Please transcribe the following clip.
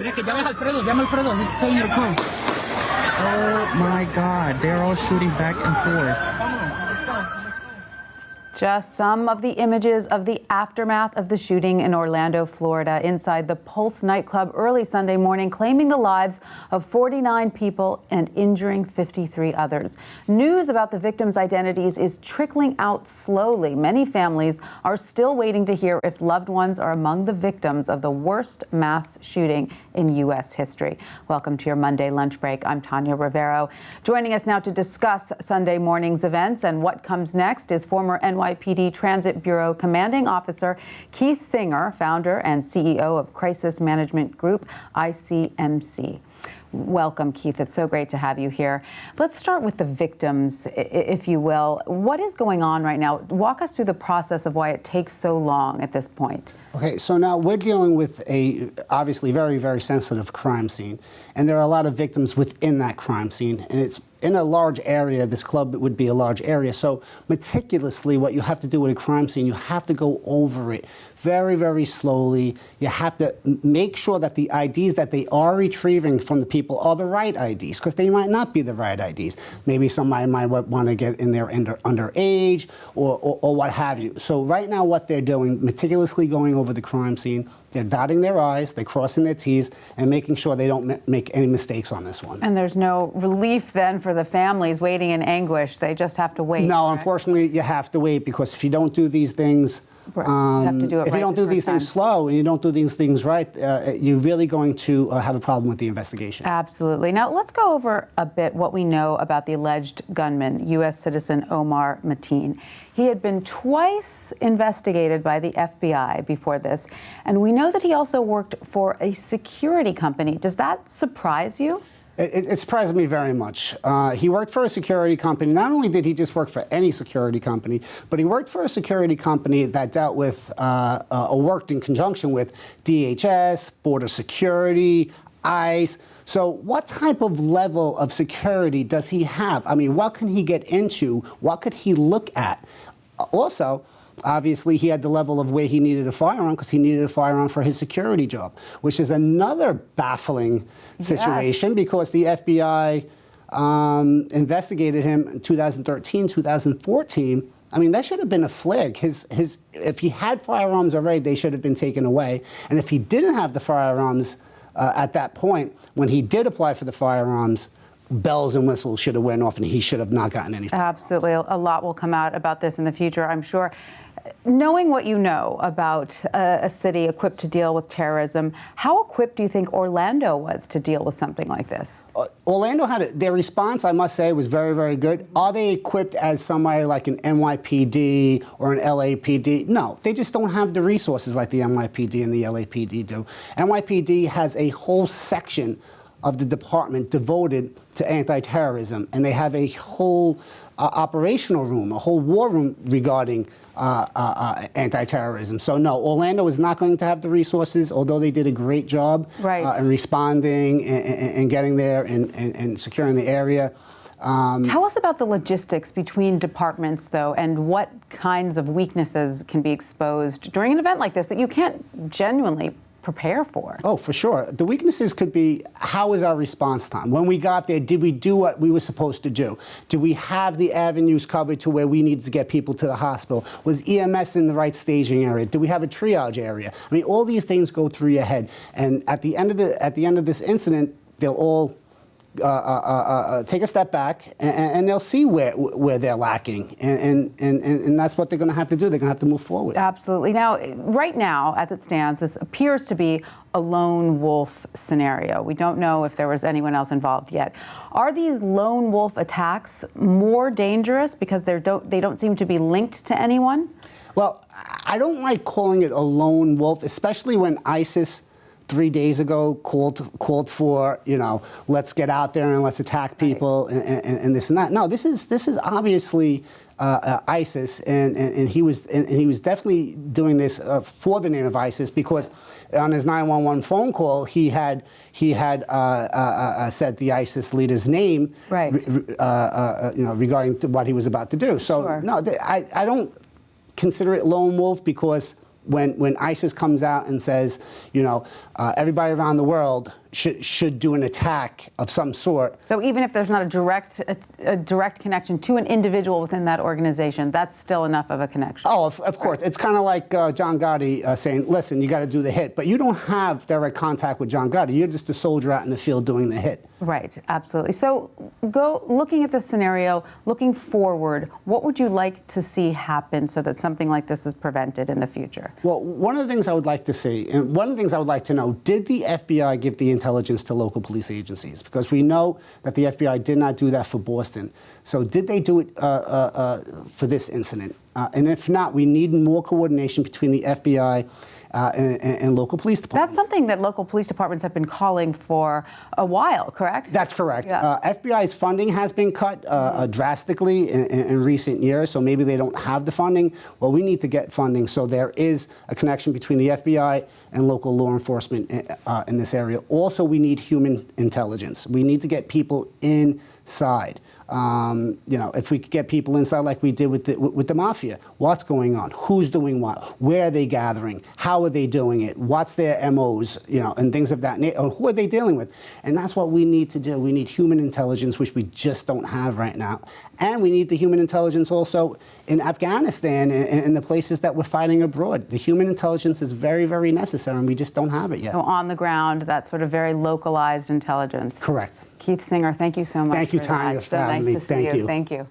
Ricky, llama Alfredo. He's telling you to come. Oh my God, they're all shooting back and forth. Just some of the images of the aftermath of the shooting in Orlando, Florida, inside the Pulse nightclub early Sunday morning, claiming the lives of 49 people and injuring 53 others. News about the victims' identities is trickling out slowly. Many families are still waiting to hear if loved ones are among the victims of the worst mass shooting in U.S. history. Welcome to your Monday lunch break. I'm Tanya Rivero. Joining us now to discuss Sunday morning's events and what comes next is former NYPD Transit Bureau Commanding Officer Keith Thinger, founder and CEO of Crisis Management Group, ICMC. Welcome, Keith. It's so great to have you here. Let's start with the victims, if you will. What is going on right now? Walk us through the process of why it takes so long at this point. Okay, so now we're dealing with a obviously very, very sensitive crime scene, and there are a lot of victims within that crime scene, and it's in a large area. This club would be a large area, so meticulously what you have to do with a crime scene, you have to go over it very, very slowly. You have to make sure that the IDs that they are retrieving from the people are the right IDs, because they might not be the right IDs. Maybe somebody might want to get in there underage or what have you. So right now what they're doing, meticulously going over the crime scene, they're dotting their I's, they're crossing their T's, and making sure they don't make any mistakes on this one. And there's no relief then for the families waiting in anguish. They just have to wait. No, right? Unfortunately, you have to wait, because if you don't do these things, you have to do it if you don't do these things slow and you don't do these things right, you're really going to have a problem with the investigation. Absolutely. Now, let's go over a bit what we know about the alleged gunman, U.S. citizen Omar Mateen. He had been twice investigated by the FBI before this, and we know that he also worked for a security company. Does that surprise you? It surprised me very much. He worked for a security company. Not only did he just work for any security company, but he worked for a security company that dealt with, or worked in conjunction with DHS, Border Security, ICE. So what type of level of security does he have? I mean, what can he get into? What could he look at? Also, obviously, he had the level of where he needed a firearm, because he needed a firearm for his security job, which is another baffling situation, because the FBI investigated him in 2013, 2014. I mean, that should have been a flag. If he had firearms already, they should have been taken away. And if he didn't have the firearms at that point, when he did apply for the firearms, bells and whistles should have went off, and he should have not gotten any firearms. Absolutely. A lot will come out about this in the future, I'm sure. Knowing what you know about a city equipped to deal with terrorism, how equipped do you think Orlando was to deal with something like this? Orlando their response, I must say, was very, very good. Are they equipped as somebody like an NYPD or an LAPD? No, they just don't have the resources like the NYPD and the LAPD do. NYPD has a whole section of the department devoted to anti-terrorism, and they have a whole operational room, a whole war room regarding anti-terrorism. So no, Orlando is not going to have the resources, although they did a great job in responding and getting there and securing the area. Tell us about the logistics between departments, though, and what kinds of weaknesses can be exposed during an event like this that you can't genuinely prepare for. Oh, for sure. The weaknesses could be, how is our response time? When we got there, did we do what we were supposed to do? Do we have the avenues covered to where we needed to get people to the hospital? Was EMS in the right staging area? Do we have a triage area? I mean, all these things go through your head. And at the end of this incident, they'll all take a step back, and they'll see where they're lacking, and that's what they're going to have to do. They're going to have to move forward. Absolutely. Now, right now, as it stands, this appears to be a lone wolf scenario. We don't know if there was anyone else involved yet. Are these lone wolf attacks more dangerous because they don't seem to be linked to anyone? Well, I don't like calling it a lone wolf, especially when ISIS 3 days ago called for, you know, let's get out there and let's attack people and this and that. No, this is obviously ISIS, and he was definitely doing this for the name of ISIS, because on his 911 phone call he had said the ISIS leader's name, right? You know, regarding what he was about to do. So no, I don't consider it lone wolf, because when ISIS comes out and says, you know, everybody around the world should do an attack of some sort. So even if there's not a direct connection to an individual within that organization, that's still enough of a connection. Oh, of course. It's kind of like John Gotti saying, listen, you got to do the hit. But you don't have direct contact with John Gotti. You're just a soldier out in the field doing the hit. Right, absolutely. So looking at this scenario, looking forward, what would you like to see happen so that something like this is prevented in the future? Well, one of the things I would like to see, and one of the things I would like to know, did the FBI give the intelligence to local police agencies? Because we know that the FBI did not do that for Boston. So did they do it for this incident? And if not, we need more coordination between the FBI and local police departments. That's something that local police departments have been calling for a while, correct? That's correct. Yeah. FBI's funding has been cut drastically in recent years, so maybe they don't have the funding. Well, we need to get funding so there is a connection between the FBI and local law enforcement in this area. Also, we need human intelligence. We need to get people inside. You know, if we could get people inside like we did with the mafia, what's going on? Who's doing what? Where are they gathering? How are they doing it? What's their MOs? You know, and things of that nature. Or who are they dealing with? And that's what we need to do. We need human intelligence, which we just don't have right now. And we need the human intelligence also in Afghanistan and the places that we're fighting abroad. The human intelligence is very, very necessary, and we just don't have it yet. So on the ground, that sort of very localized intelligence. Correct. Keith Singer, thank you so much. Thank you, for Tanya, that. for So having nice me. to see Thank you. Thank you.